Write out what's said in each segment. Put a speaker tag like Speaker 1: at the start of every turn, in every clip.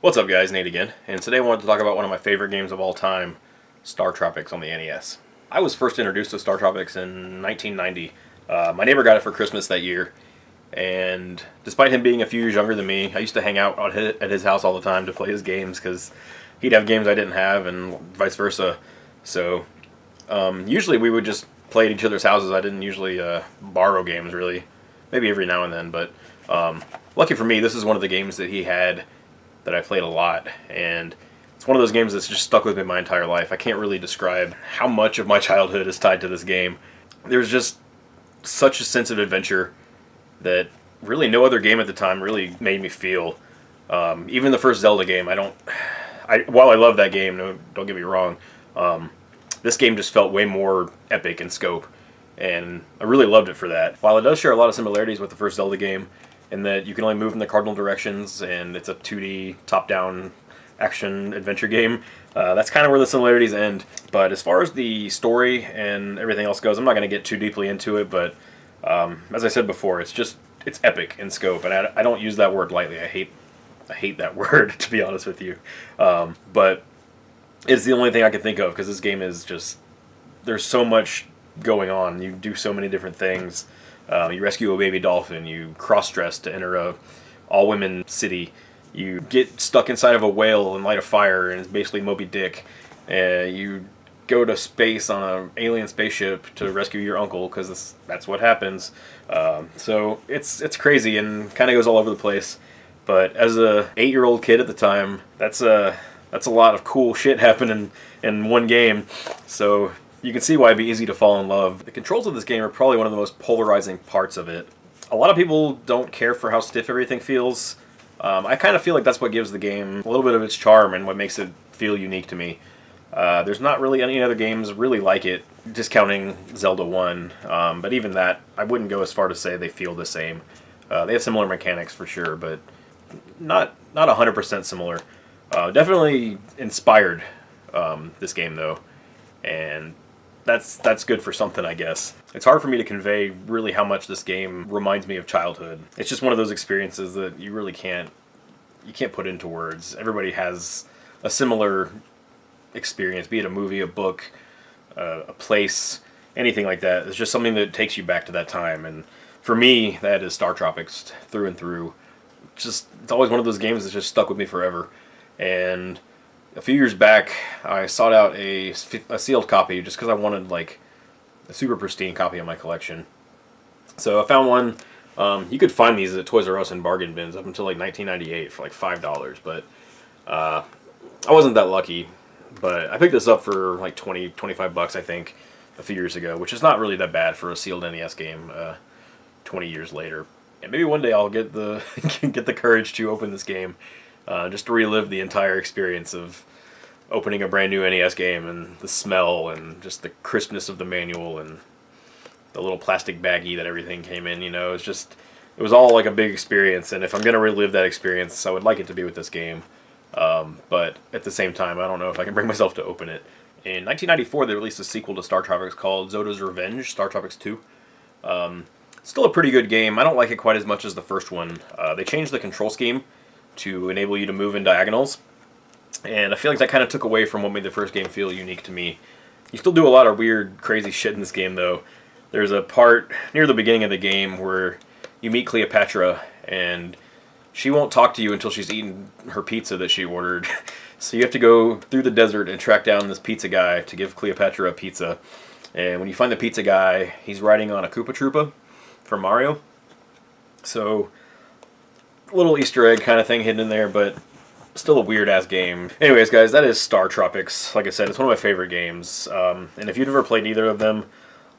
Speaker 1: What's up guys, Nate again, and today I wanted to talk about one of my favorite games of all time, StarTropics on the NES. I was first introduced to StarTropics in 1990. My neighbor got it for Christmas that year, and despite him being a few years younger than me, I used to hang out at his house all the time to play his games because he'd have games I didn't have and vice versa. So usually we would just play at each other's houses. I didn't usually borrow games really, maybe every now and then, but lucky for me, this is one of the games that he had that I played a lot, and it's one of those games that's just stuck with me my entire life. I can't really describe how much of my childhood is tied to this game. There's just such a sense of adventure that really no other game at the time really made me feel. Even the first Zelda game, while I love that game, don't get me wrong, this game just felt way more epic in scope, and I really loved it for that. While it does share a lot of similarities with the first Zelda game, in that you can only move in the cardinal directions, and it's a 2D top-down action adventure game. That's kind of where the similarities end. But as far as the story and everything else goes, I'm not going to get too deeply into it, but as I said before, it's epic in scope, and I don't use that word lightly. I hate that word, to be honest with you. But it's the only thing I can think of, because this game is just, there's so much going on. You do so many different things. You rescue a baby dolphin, you cross-dress to enter a all-women city, you get stuck inside of a whale and light a fire, and it's basically Moby Dick. You go to space on an alien spaceship to rescue your uncle, because that's what happens. So it's crazy and kind of goes all over the place. But as a 8-year-old kid at the time, that's a lot of cool shit happening in one game. So you can see why it'd be easy to fall in love. The controls of this game are probably one of the most polarizing parts of it. A lot of people don't care for how stiff everything feels. I kind of feel like that's what gives the game a little bit of its charm and what makes it feel unique to me. There's not really any other games really like it, discounting Zelda 1. But even that, I wouldn't go as far to say they feel the same. They have similar mechanics for sure, but not 100% similar. Definitely inspired this game though, and that's good for something, I guess. It's hard for me to convey really how much this game reminds me of childhood. It's just one of those experiences that you really can't put into words. Everybody has a similar experience, be it a movie, a book, a place, anything like that. It's just something that takes you back to that time, and for me, that is StarTropics through and through. It's always one of those games that's just stuck with me forever. And a few years back, I sought out a sealed copy just because I wanted like a super pristine copy of my collection. So I found one. You could find these at Toys R Us in bargain bins up until like 1998 for like $5, but I wasn't that lucky. But I picked this up for like 25 bucks, I think, a few years ago, which is not really that bad for a sealed NES game 20 years later. And maybe one day I'll get the get the courage to open this game. Just to relive the entire experience of opening a brand new NES game, and the smell and just the crispness of the manual and the little plastic baggie that everything came in. It was all like a big experience, and if I'm going to relive that experience, I would like it to be with this game. But at the same time, I don't know if I can bring myself to open it. In 1994, they released a sequel to StarTropics called Zoda's Revenge, StarTropics 2. Still a pretty good game. I don't like it quite as much as the first one. They changed the control scheme to enable you to move in diagonals, and I feel like that kind of took away from what made the first game feel unique to me. You still do a lot of weird, crazy shit in this game, though. There's a part near the beginning of the game where you meet Cleopatra, and she won't talk to you until she's eaten her pizza that she ordered. So you have to go through the desert and track down this pizza guy to give Cleopatra a pizza. And when you find the pizza guy, he's riding on a Koopa Troopa from Mario. So little Easter egg kind of thing hidden in there, but still a weird-ass game. Anyways, guys, that is StarTropics. Like I said, it's one of my favorite games. And if you've never played either of them,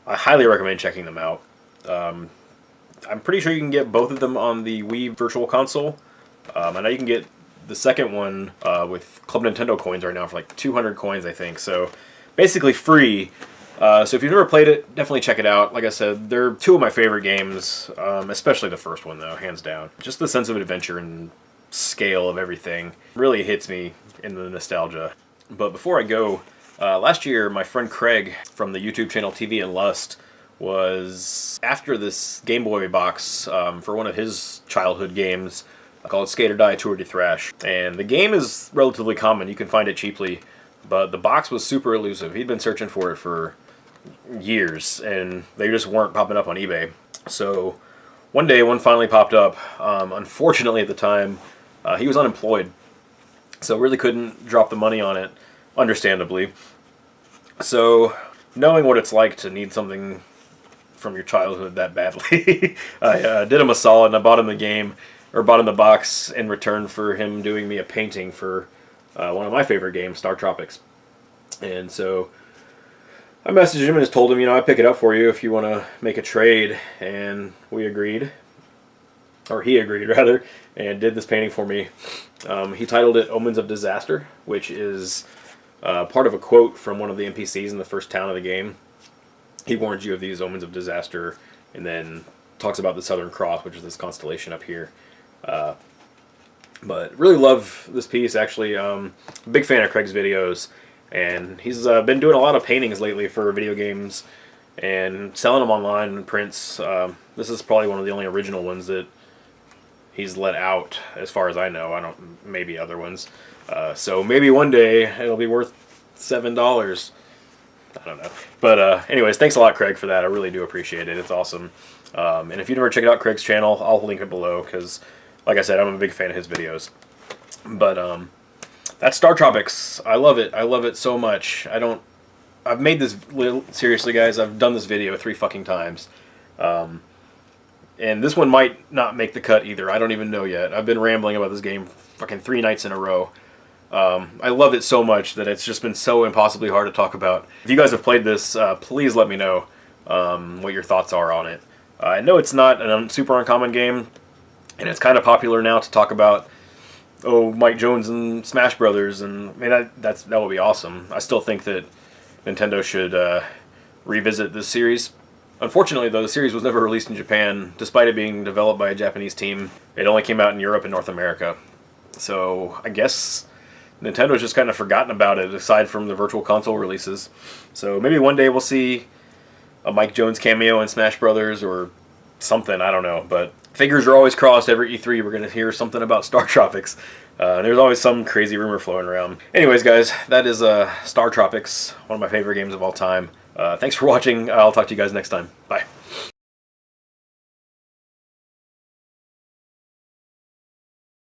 Speaker 1: I highly recommend checking them out. I'm pretty sure you can get both of them on the Wii Virtual Console. I know you can get the second one with Club Nintendo coins right now for like 200 coins, I think. So basically free. So if you've never played it, definitely check it out. Like I said, they're two of my favorite games, especially the first one, though, hands down. Just the sense of adventure and scale of everything really hits me in the nostalgia. But before I go, last year, my friend Craig from the YouTube channel TV and Lust was after this Game Boy box for one of his childhood games called Skate or Die Tour de Thrash. And the game is relatively common. You can find it cheaply. But the box was super elusive. He'd been searching for it for years, and they just weren't popping up on eBay. So one day, one finally popped up. Unfortunately, at the time, he was unemployed, so really couldn't drop the money on it, understandably. So knowing what it's like to need something from your childhood that badly, I did him a solid, and I bought him the game, or bought him the box in return for him doing me a painting for one of my favorite games, StarTropics. And so I messaged him and just told him, I pick it up for you if you want to make a trade. And we agreed, or he agreed rather, and did this painting for me. He titled it Omens of Disaster, which is part of a quote from one of the NPCs in the first town of the game. He warns you of these omens of disaster, and then talks about the Southern Cross, which is this constellation up here. But really love this piece, actually. Big fan of Craig's videos. And he's been doing a lot of paintings lately for video games and selling them online in prints. This is probably one of the only original ones that he's let out, as far as I know. Maybe other ones. So maybe one day it'll be worth $7. I don't know. But anyways, thanks a lot, Craig, for that. I really do appreciate it. It's awesome. And if you've never checked out Craig's channel, I'll link it below because, like I said, I'm a big fan of his videos. But that's StarTropics. I love it. I love it so much. I've made this, seriously guys, I've done this video 3 fucking times. And this one might not make the cut either. I don't even know yet. I've been rambling about this game fucking 3 nights in a row. I love it so much that it's just been so impossibly hard to talk about. If you guys have played this, please let me know what your thoughts are on it. I know it's not a super uncommon game, and it's kind of popular now to talk about Mike Jones and Smash Brothers, and I mean that would be awesome. I still think that Nintendo should revisit this series. Unfortunately, though, the series was never released in Japan, despite it being developed by a Japanese team. It only came out in Europe and North America. So I guess Nintendo's just kind of forgotten about it, aside from the Virtual Console releases. So maybe one day we'll see a Mike Jones cameo in Smash Brothers or something. I don't know, but fingers are always crossed. Every E3 we're going to hear something about StarTropics. There's always some crazy rumor flowing around. Anyways, guys, that is StarTropics, one of my favorite games of all time. Thanks for watching. I'll talk to you guys next time. Bye.